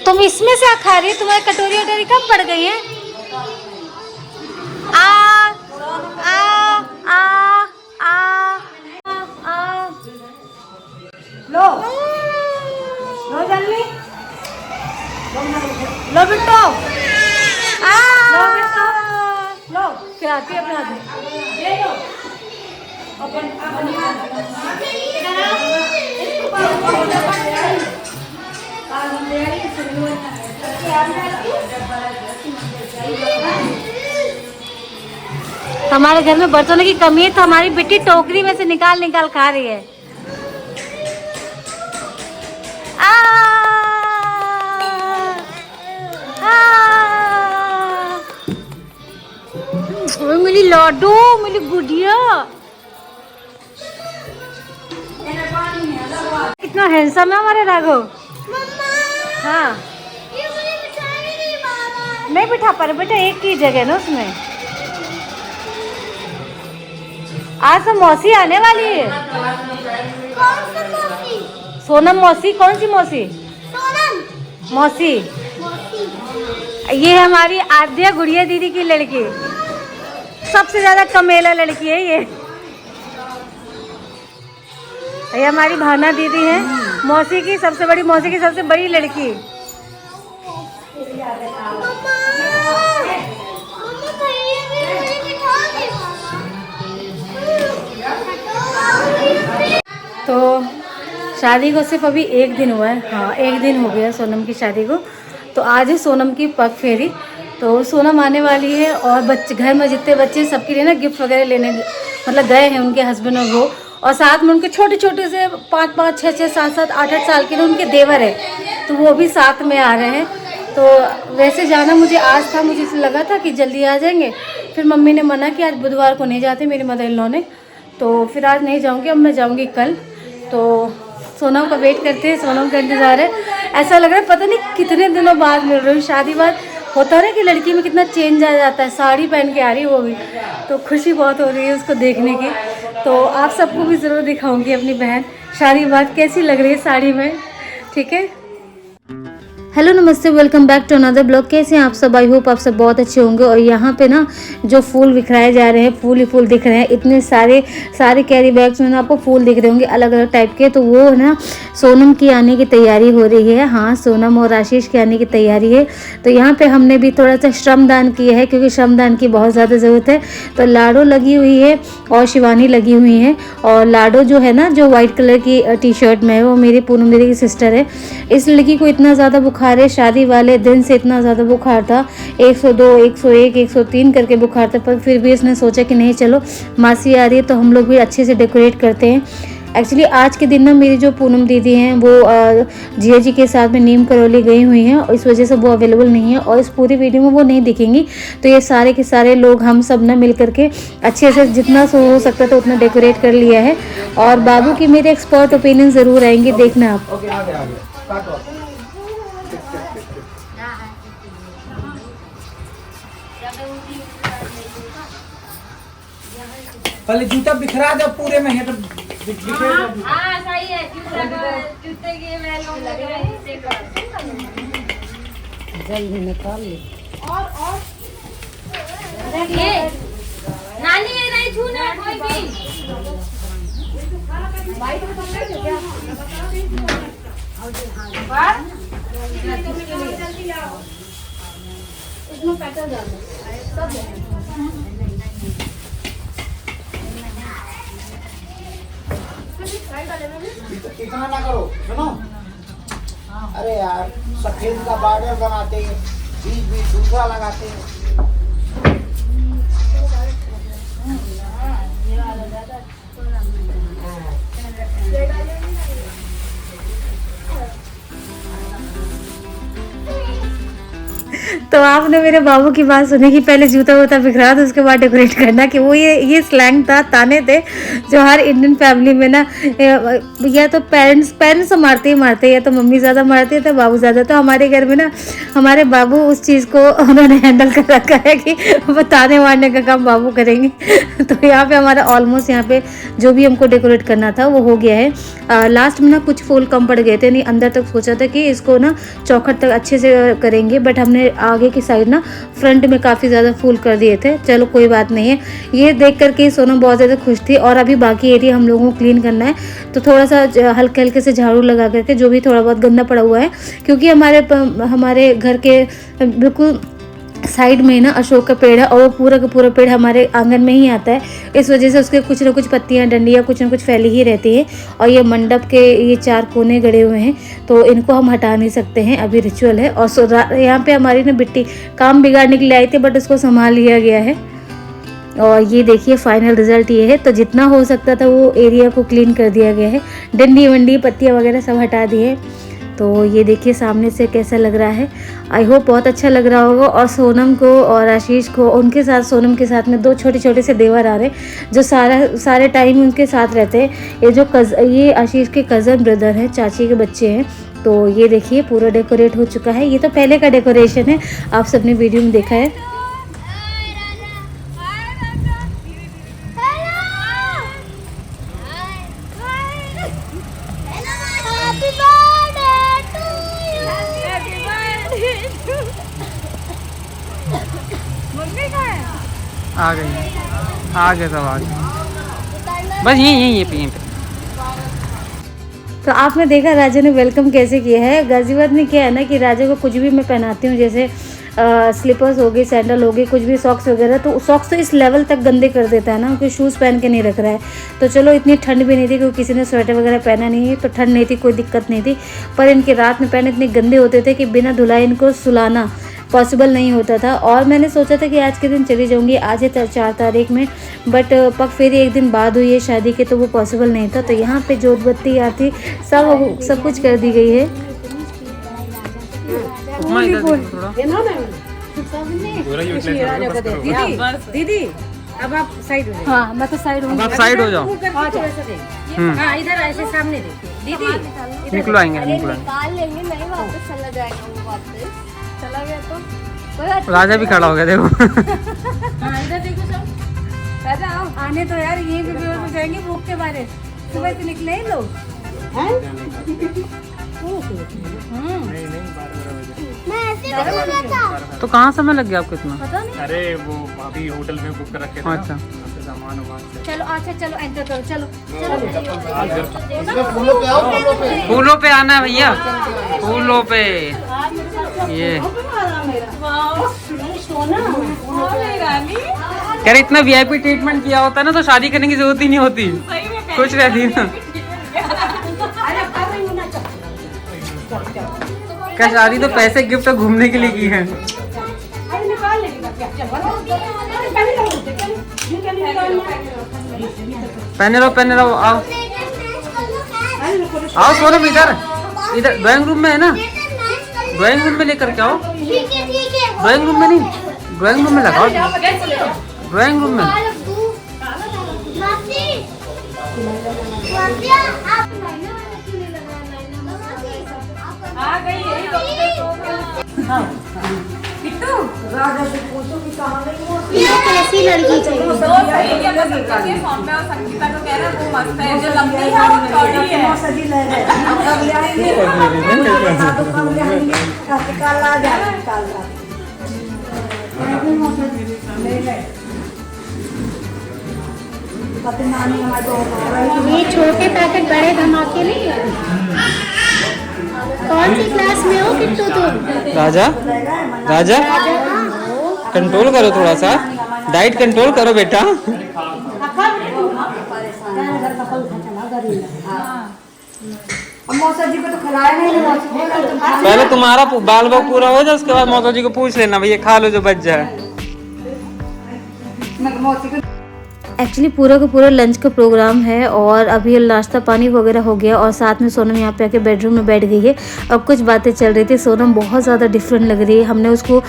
तुम इसमें से खा रही, तुम्हारी कटोरी वटोरी कम पड़ गई है। आ आ आ आ आ लो लो जल्दी लो बिट्टो, लो बिट्टो, लो खिलाती है अपने हाथ में, ले लो अपन हमारे घर में बर्तनों की कमी है तो हमारी बेटी टोकरी में से निकाल निकाल खा रही है। मेरी लाडू, मेरी गुड़िया, कितना हैंडसम है हमारे राघव। हाँ नहीं बिठा पा रहे बेटा, एक की जगह ना उसमें। आज तो मौसी आने वाली है। कौन सी मौसी? सोनम मौसी। कौन सी मौसी? सोनम मौसी। मौसी। ये हमारी आद्या गुड़िया दीदी की लड़की, सबसे ज्यादा कमेला लड़की है ये हमारी भावना दीदी है, मौसी की सबसे बड़ी, मौसी की सबसे बड़ी लड़की। तो शादी को सिर्फ अभी एक दिन हुआ है। हाँ एक दिन हो गया सोनम की शादी को। तो आज है सोनम की पग फेरी। तो सोनम आने वाली है और बच्चे, घर में जितने बच्चे सबके लिए ना गिफ्ट वगैरह लेने मतलब गए हैं उनके हस्बैंड और वो, और साथ में उनके छोटे छोटे से 5-5, 6-6, 7-7, 8-8 साल के ना उनके देवर है, तो वो भी साथ में आ रहे हैं। तो वैसे जाना मुझे आज था, मुझे लगा था कि जल्दी आ जाएंगे, फिर मम्मी ने मना कि आज बुधवार को नहीं जाते, मेरी मदर इन लॉ ने, तो फिर आज नहीं जाऊँगी, अब मैं जाऊँगी कल। तो सोनम का वेट करते हैं, सोनम का इंतज़ार है। ऐसा लग रहा है पता नहीं कितने दिनों बाद मिल रही हूँ। शादी बाद होता है ना कि लड़की में कितना चेंज आ जाता है, साड़ी पहन के आ रही है वो भी, तो खुशी बहुत हो रही है उसको देखने की। तो आप सबको भी ज़रूर दिखाऊंगी अपनी बहन शादी बाद कैसी लग रही है साड़ी में, ठीक है। हेलो नमस्ते, welcome back to another blog. कैसे हैं आप सब? आई होप आप सब बहुत अच्छे होंगे। और यहाँ पे ना जो फूल बिखराए जा रहे हैं, फूल ही फूल दिख रहे हैं, इतने सारे कैरी बैग्स में ना आपको फूल दिख रहे होंगे अलग अलग टाइप के। तो वो है ना सोनम की आने की तैयारी हो रही है। हाँ सोनम और आशीष की आने की तैयारी है। तो यहाँ पे हमने भी थोड़ा सा श्रमदान किया है, क्योंकि श्रमदान की बहुत ज़्यादा ज़रूरत है। तो लाडो लगी हुई है और शिवानी लगी हुई है। और लाडो जो है ना, जो वाइट कलर की टी शर्ट में है, वो मेरी पूनम दीदी की सिस्टर है। इस लड़की को इतना ज़्यादा बुखार है, शादी वाले दिन से इतना ज़्यादा बुखार था, 102, 101, 103 करके बुखार था, पर फिर भी इसने सोचा कि नहीं चलो मासी आ रही है तो हम लोग भी अच्छे से डेकोरेट करते हैं। एक्चुअली आज के दिन ना मेरी जो पूनम दीदी हैं वो जिया जी के साथ में नीम करौली गई हुई हैं, और इस वजह से वो अवेलेबल नहीं है और इस पूरी वीडियो में वो नहीं दिखेंगी। तो ये सारे के सारे लोग हम सब ना मिल करके अच्छे से जितना हो सकता था उतना डेकोरेट कर लिया है। और बाबू की मेरे एक्सपर्ट ओपिनियन ज़रूर आएंगे, देखना आप। पहले जूता बिखरा दो पूरे में है तो हाँ सही है, जूते के वेलों लग रहे हैं, जल्दी निकाल ले। और ये नानी ये नहीं छूना कोई भी। इसमें पैटर्न डालो सब इतना ना करो, सुनो। अरे यार सफेद का बॉर्डर बनाते हैं, बीच बीच दूसरा लगाते हैं। तो आपने मेरे बाबू की बात सुनी कि पहले जूता वूता बिखरा तो उसके बाद डेकोरेट करना, कि वो ये स्लैंग था, ताने थे जो हर इंडियन फैमिली में ना, या तो पेरेंट्स तो मारते ही मारते, या तो मम्मी ज़्यादा मारती है तो बाबू ज़्यादा। तो हमारे घर में ना हमारे बाबू उस चीज़ को उन्होंने हैंडल कर रखा है कि वो ताने मारने का काम बाबू करेंगे। तो यहाँ पे हमारा ऑलमोस्ट यहाँ पे जो भी हमको डेकोरेट करना था वो हो गया है। लास्ट में ना कुछ फूल कम पड़ गए थे, नहीं अंदर तक सोचा था कि इसको ना चौखट तक अच्छे से करेंगे, बट हमने आगे की साइड ना फ्रंट में काफ़ी ज़्यादा फूल कर दिए थे। चलो कोई बात नहीं है। ये देख करके सोनम बहुत ज़्यादा खुश थी। और अभी बाकी एरिया हम लोगों को क्लीन करना है, तो थोड़ा सा हल्के हल्के से झाड़ू लगा करके जो भी थोड़ा बहुत गंदा पड़ा हुआ है, क्योंकि हमारे घर के बिल्कुल साइड में ना अशोक का पेड़ है और वो पूरा का पूरा पेड़ हमारे आंगन में ही आता है। इस वजह से उसके कुछ ना कुछ पत्तियां, डंडियां कुछ ना कुछ फैली ही रहती है। और ये मंडप के ये 4 कोने गड़े हुए हैं, तो इनको हम हटा नहीं सकते हैं, अभी रिचुअल है। और यहाँ पे हमारी ना बिट्टी काम बिगाड़ने के लिए आई थी, बट उसको संभाल लिया गया है। और ये देखिए फाइनल रिजल्ट ये है। तो जितना हो सकता था वो एरिया को क्लीन कर दिया गया है, डंडी वंडी पत्तियाँ वगैरह सब हटा दिए। तो ये देखिए सामने से कैसा लग रहा है। आई होप बहुत अच्छा लग रहा होगा। और सोनम को और आशीष को, उनके साथ सोनम के साथ में 2 छोटे छोटे से देवर आ रहे जो सारे टाइम उनके साथ रहते हैं। ये आशीष के कज़न ब्रदर हैं, चाची के बच्चे हैं। तो ये देखिए पूरा डेकोरेट हो चुका है। ये तो पहले का डेकोरेशन है, आप सबने वीडियो में देखा है। आ गए सब आ गए, बस यहीं पे। तो आपने देखा राजा ने वेलकम कैसे किया है। गाजियाबाद में क्या है ना कि राजा को कुछ भी मैं पहनाती हूँ, जैसे स्लीपर्स हो गई, सैंडल हो गई, कुछ भी सॉक्स वगैरह, तो सॉक्स तो इस लेवल तक गंदे कर देता है ना, क्योंकि शूज़ पहन के नहीं रख रहा है। तो चलो इतनी ठंड भी नहीं थी क्योंकि किसी ने स्वेटर वगैरह पहना नहीं है, तो ठंड नहीं थी, कोई दिक्कत नहीं थी। पर इनके रात में पहने इतने गंदे होते थे कि बिना धुलाई इनको सुलाना पॉसिबल नहीं होता था। और मैंने सोचा था कि आज के दिन चली जाऊंगी, आज है 4 तारीख में, बट पग फेरी एक दिन बाद हुई है शादी के, तो वो पॉसिबल नहीं था। तो यहाँ पे जोत बत्ती आती सब कुछ कर दी गई है। दीदी अब आप साइड हो जाओ। हाँ मैं तो साइड हूँ। आप साइड हो जाओ। हाँ इधर ऐसे सामने देखिए दीदी। निकलो आएंगे निकाल लेंगे, नहीं वापस चला जाएगा, वो वापस चला गया तो कोई बात राजा भी खड़ा हो गया देखो। हाँ इधर देखो सब। राजा आओ, आने तो यार, ये भी बेहोश हो जाएंगे भूख के मारे। सुबह से निकले ही लोग मैं ऐसे बोला था। तो कहाँ समय लग गया आपको इतना? पता नहीं। अरे वो अभी होटल में बुक कर रखे थे ना, अच्छा। सामान वामान से। चलो अच्छा चलो एंटर करो, चलो फूलों पे आओ, फूलों पे। फूलों पे आना है भैया, फूलों पे। ये कह रहे इतना वीआईपी ट्रीटमेंट किया होता ना तो शादी करने की जरूरत ही नहीं होती, खुश रहती ना। क्या शादी तो पैसे गिफ्ट और घूमने के लिए की है। पहने रहो आओ आओ सोनम, इधर ड्राइंग रूम में है ना, ड्राइंग रूम में लेकर के आओ। ठीक है ड्राइंग रूम में नहीं, ड्राइंग रूम में लगाओ, ड्राइंग रूम में। आ गई यही किट्टू। ये कैसी लड़की चाहिए? सौम्या और संगीता को कह रहा है वो मस्त है, जो लंबी है वो चौड़ी है। ये छोटे पैकेट बड़े धमाके नहीं है। कौन सी क्लास में हो किट्टू तुम? राजा कंट्रोल करो, थोड़ा सा डाइट कंट्रोल करो बेटा। पहले तुम्हारा बाल बाल पूरा हो जाए, उसके बाद मौसा जी को पूछ लेना भैया खा लो जो बच जाए। एक्चुअली पूरा का पूरा लंच का प्रोग्राम है और अभी नाश्ता पानी वगैरह हो गया और साथ में सोनम यहाँ पे आके बेडरूम में बैठ गई है और कुछ बातें चल रही थी। सोनम बहुत ज़्यादा डिफरेंट लग रही है। हमने उसको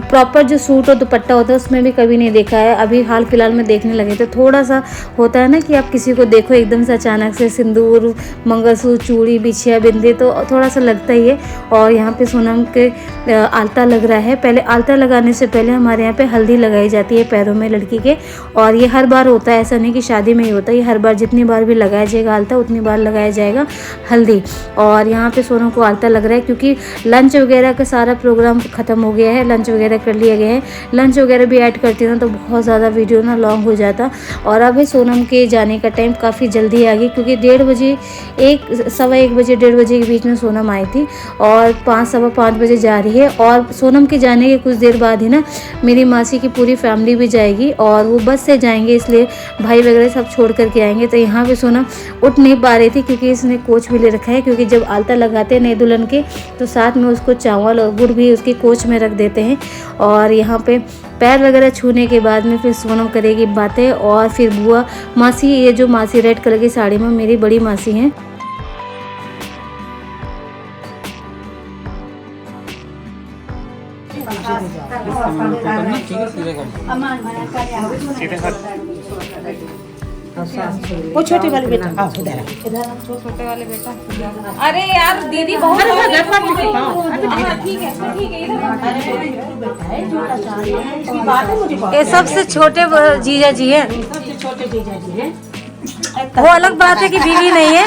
प्रॉपर जो सूट और दुपट्टा होता है उसमें भी कभी नहीं देखा है। अभी हाल फिलहाल में देखने लगे तो थोड़ा सा होता है ना कि आप किसी को देखो एकदम से अचानक से सिंदूर, मंगलसूत्र, चूड़ी, बिछिया, बिंदी, तो थोड़ा सा लगता ही है। और यहाँ पे सोनम के आलता लग रहा है। पहले आलता लगाने से पहले हमारे यहाँ पे हल्दी लगाई जाती है पैरों में लड़की के, और ये हर बार होता है, ऐसा नहीं कि शादी में ही होता है, ये हर बार जितनी बार भी लगाया जाएगा आलता उतनी बार लगाया जाएगा हल्दी। और यहाँ पे सोनम को आलता लग रहा है क्योंकि लंच वगैरह का सारा प्रोग्राम ख़त्म हो गया है, लंच वगैरह कर लिया गया है। लंच वगैरह भी ऐड करती ना तो बहुत ज़्यादा वीडियो ना लॉन्ग हो जाता। और अब सोनम के जाने का टाइम काफ़ी जल्दी आ गया क्योंकि 1:30 बजे, 1:15 बजे, 1:30 बजे के बीच में सोनम आई थी और 5, सवा 5 बजे जा रही है। और सोनम के जाने के कुछ देर बाद ही ना मेरी मासी की पूरी फैमिली भी जाएगी और वो बस से जाएंगे, इसलिए भाई वगैरह सब छोड़ करके आएंगे। तो यहाँ पे सोनम उठ नहीं पा रही थी क्योंकि इसने कोच भी ले रखा है, क्योंकि जब आलता लगाते हैं नए दुल्हन के तो साथ में उसको चावल और गुड़ भी उसके कोच में रख देते हैं। और यहाँ पे पैर वगैरह छूने के बाद में फिर सोनम करेगी बातें और फिर बुआ, मासी, ये जो मासी रेड कलर की साड़ी में मेरी बड़ी मासी हैं, वो छोटे वाले बेटा, हाँ इधर छोटे वाले बेटा। अरे यार दीदी बहुत ठीक है, ये सबसे छोटे जीजा जी हैं। वो अलग बात है कि बीवी नहीं है।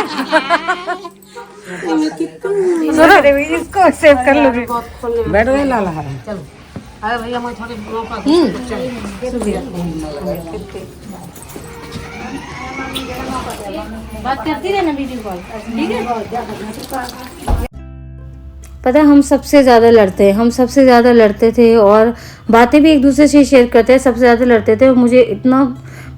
सुनो इसको सेव कर लो। बैठ गए लाला है। बात करती रहना वीडियो कॉल, ठीक है। पता है हम सबसे ज़्यादा लड़ते हैं, हम सबसे ज़्यादा लड़ते थे और बातें भी एक दूसरे से शेयर करते हैं, सबसे ज़्यादा लड़ते थे। और मुझे इतना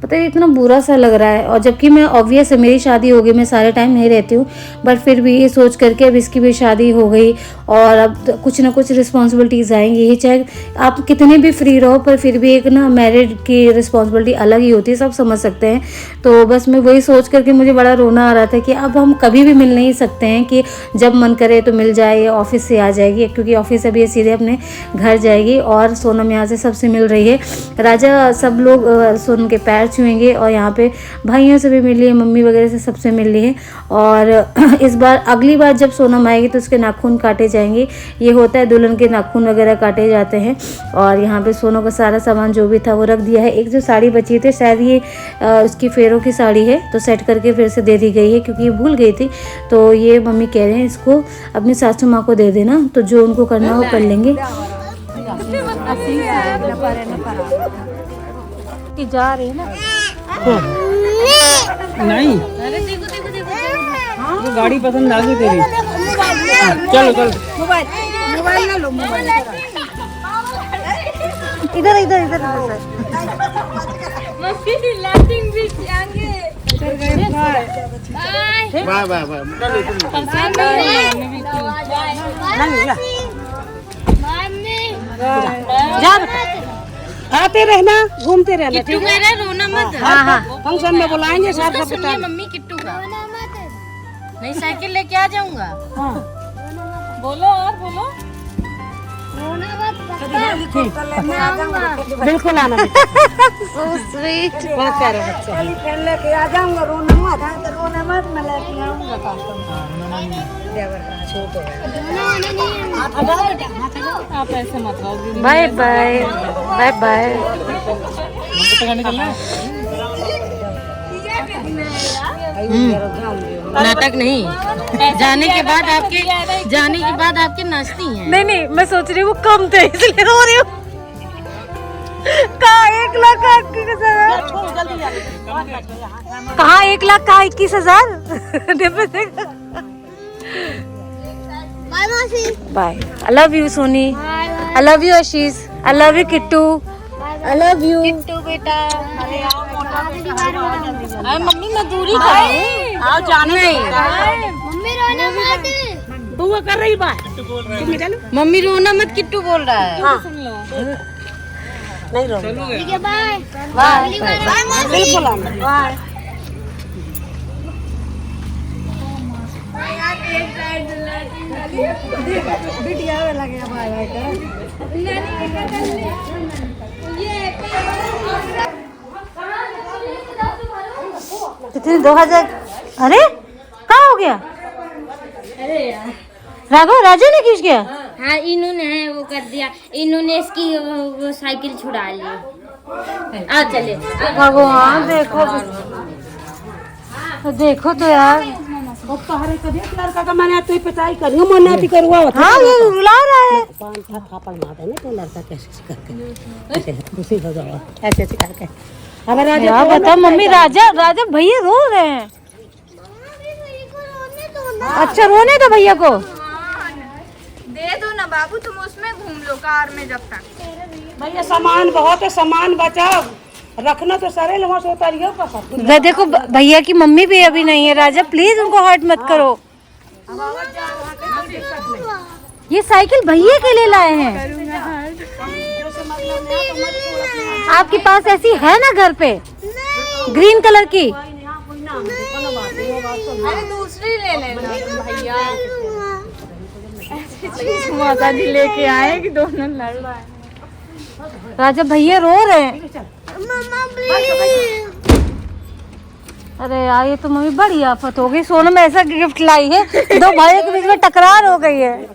पता है इतना बुरा सा लग रहा है। और जबकि मैं ऑब्वियस है मेरी शादी हो गई, मैं सारे टाइम नहीं रहती हूँ, बट फिर भी ये सोच करके अब इसकी भी शादी हो गई और अब तो कुछ ना कुछ रिस्पॉन्सिबिलिटीज़ आएंगी ही। चाहे आप कितने भी फ्री रहो पर फिर भी एक ना मैरिड की रिस्पॉन्सिबिलिटी अलग ही होती है, सब समझ सकते हैं। तो बस मैं वही सोच करके मुझे बड़ा रोना आ रहा था कि अब हम कभी भी मिल नहीं सकते हैं कि जब मन करे तो मिल जाए या ऑफिस से आ जाएगी, क्योंकि ऑफिस अभी सीधे अपने घर जाएगी और सोनम यहाँ से सबसे मिल रही है। राजा सब लोग सोनम के पैर छुएंगे और यहाँ पे भाइयों से भी मिल ली है, मम्मी वगैरह से सबसे मिल ली है। और इस बार अगली बार जब सोनम आएगी तो उसके नाखून काटे जाएंगे, ये होता है दुल्हन के नाखून वगैरह काटे जाते हैं। और यहाँ पे सोनम का सारा सामान जो भी था वो रख दिया है। एक जो साड़ी बची थी शायद ये उसकी फेरों की साड़ी है, तो सेट करके फिर से दे दी गई है क्योंकि ये भूल गई थी। तो ये मम्मी कह रहे हैं इसको अपनी सासू माँ को दे देना, तो जो उनको करना वो कर लेंगे। जा रही है ना नहीं, अरे देखो देखो देखो, वो गाड़ी पसंद आ गई तेरी। चलो चलो, मोबाइल मोबाइल ना लो, मोबाइल इधर इधर इधर मम्मी लाइटिंग भी आएंगे। Bye bye bye. जा आते रहना, घूमते रहना, ठीक है? मेरा रोना मत। हाँ हाँ फंक्शन में बुलाएंगे साथ सब सुनिए मम्मी किट्टू का नई साइकिल लेके आ जाऊंगा। बोलो और बोलो, बिल्कुल आना। So sweet. बहुत प्यारे बच्चे, लेके आ जाऊंगा। रोना मत, रोना मत, मैं लेके आऊंगा। आप ऐसे मत रहो। Bye bye bye bye. नाटक नहीं, जाने के बाद आपके नाचती हैं। नहीं नहीं, मैं सोच रही हूँ वो कम थे इसलिए रो रही हूँ। कहाँ 1,21,000? कहाँ 1,21,000? Bye. I love you Soni, I love you Ashish, I love you Kittu, I love you Kittu बेटा। मम्मी मैं दूरी आओ, जाने नहीं। मम्मी रोना मत। बुआ कर रही बात, मम्मी रोना मत, किट्टू बोल रहा है। नहीं रो। ठीक है, बाय बाय बाय, बिल्कुल आना। बाय। बिटिया लगे बाय बाय कर। कितने 2000? अरे कहाँ हो गया? अरे यार राघव राजा ने खींच गया। हाँ इन्होंने है वो कर दिया, इन्होंने इसकी वो साइकिल छुड़ा ली। आ चले भगवान देखो देखो तो यार। लड़का का मैंने तो पिटाई करूँ मन्नती करवा हाँ ये रुला रहा है। पान था थापड़ मार देने तो लड़का कैसे करके खुशी हो जाओ ऐसे ऐसे करके। अगर राजा यार बता मम्मी, राजा भैया रो रहे हैं। अच्छा रोने दो भैया को। दे दो ना बाबू, तुम उसमें घूम लो कार में जब तक। भैया सामान बहुत है, सामान बचाओ रखना तो सारे लोगों से उतारियो पापा। देखो भैया की मम्मी भी अभी नहीं है। राजा प्लीज उनको हर्ट मत करो। ये साइकिल भैया के लिए लाए हैं। आपके पास ऐसी है ना घर पे ग्रीन कलर की? अरे दूसरी ले लेना भैया। माता जी लेके आए कि दोनों लड़ रहा है। राजा भैया रो रहे हैं। अरे यार ये तो मम्मी बड़ी आफत हो गई। सोनम ऐसा गिफ्ट लाई है, दो भाइयों के बीच में टकरार हो गई है।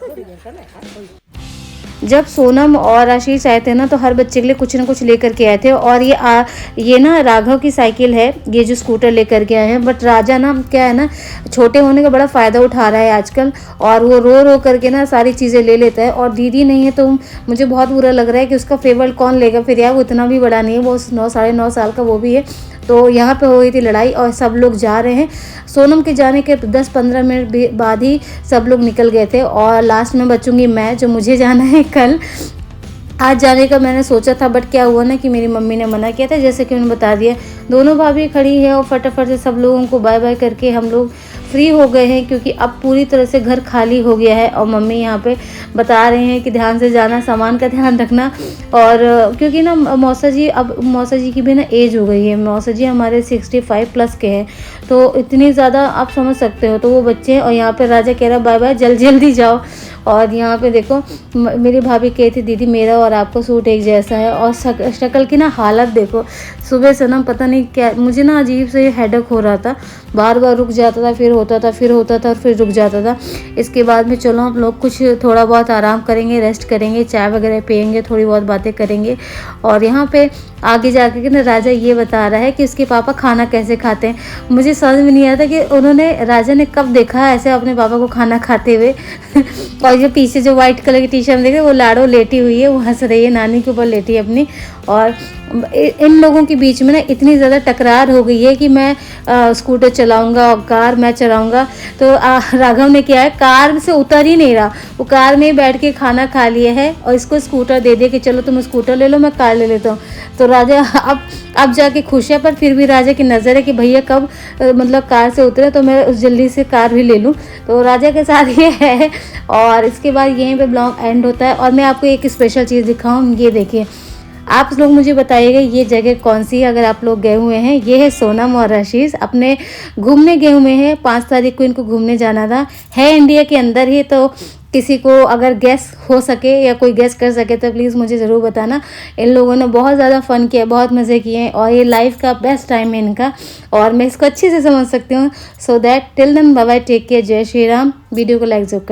जब सोनम और आशीष आए थे ना तो हर बच्चे के लिए कुछ ना कुछ लेकर के आए थे। और ये ना राघव की साइकिल है, ये जो स्कूटर लेकर के आए हैं। बट राजा ना क्या है ना, छोटे होने का बड़ा फ़ायदा उठा रहा है आजकल, और वो रो करके ना सारी चीज़ें ले लेता है। और दीदी नहीं है तो मुझे बहुत बुरा लग रहा है कि उसका फेवर कौन लेगा फिर यार। वो इतना भी बड़ा नहीं है, वो 9 साल का वो भी है। तो यहाँ पे हो गई थी लड़ाई और सब लोग जा रहे हैं। सोनम के जाने के 10-15 मिनट बाद ही सब लोग निकल गए थे। और लास्ट में बचूंगी मैं, जो मुझे जाना है कल। आज जाने का मैंने सोचा था, बट क्या हुआ ना कि मेरी मम्मी ने मना किया था, जैसे कि उन्होंने बता दिया। दोनों भाभी खड़ी है और फटाफट से सब लोगों को बाय बाय करके हम लोग फ्री हो गए हैं, क्योंकि अब पूरी तरह से घर खाली हो गया है। और मम्मी यहाँ पे बता रहे हैं कि ध्यान से जाना, सामान का ध्यान रखना। और क्योंकि ना मौसा जी की भी ना एज हो गई है। मौसा जी हमारे 65 प्लस के हैं, तो इतनी ज़्यादा आप समझ सकते हो। तो वो बच्चे हैं और यहाँ पे राजा कह रहा बाय बाय, जल्दी जाओ। और यहाँ पे देखो मेरी भाभी कहती थी दीदी मेरा और आपका सूट एक जैसा है। और शक्ल की ना हालत देखो, सुबह से ना पता नहीं क्या, मुझे ना अजीब से हेडेक हो रहा था। बार बार रुक जाता था, फिर होता था, फिर होता था और फिर रुक जाता था। इसके बाद में चलो हम लोग कुछ थोड़ा बहुत आराम करेंगे, रेस्ट करेंगे, चाय वगैरह पियेंगे, थोड़ी बहुत बातें करेंगे। और यहाँ पे आगे जाके कि ना राजा ये बता रहा है कि उसके पापा खाना कैसे खाते हैं। मुझे समझ में नहीं आता कि राजा ने कब देखा है ऐसे अपने पापा को खाना खाते हुए। और जो पीछे जो व्हाइट कलर की टी शर्ट देखे वो लाडो लेटी हुई है, वो हंस रही है, नानी के ऊपर लेटी है अपनी। और इन लोगों के बीच में ना इतनी ज़्यादा टकरार हो गई है कि मैं स्कूटर चलाऊंगा और कार मैं चलाऊंगा। तो राघव ने क्या है, कार से उतर ही नहीं रहा, वो कार में ही बैठ के खाना खा लिया है और इसको स्कूटर दे दिया कि चलो तुम स्कूटर ले लो, मैं कार ले लेता हूँ। तो राजा अब जाके खुश है, पर फिर भी राजा की नज़र है कि भैया कब मतलब कार से उतरे तो मैं जल्दी से कार भी ले लूँ। तो राजा के साथ ये है। और इसके बाद यहीं पे ब्लॉग एंड होता है। और मैं आपको एक स्पेशल चीज़ दिखाऊँ, ये देखिए। आप लोग मुझे बताइएगा ये जगह कौन सी है अगर आप लोग गए हुए हैं। ये है सोनम और आशीष अपने घूमने गए हुए हैं। 5 तारीख को इनको घूमने जाना था, है इंडिया के अंदर ही। तो किसी को अगर गैस हो सके या कोई गैस कर सके तो प्लीज़ मुझे ज़रूर बताना। इन लोगों ने बहुत ज़्यादा फ़न किया, बहुत मज़े किए हैं और ये लाइफ का बेस्ट टाइम है इनका और मैं इसको अच्छे से समझ सकती हूँ। So that till then bye bye, take care, Jai Shri Ram. Video को लाइक जरूर करें।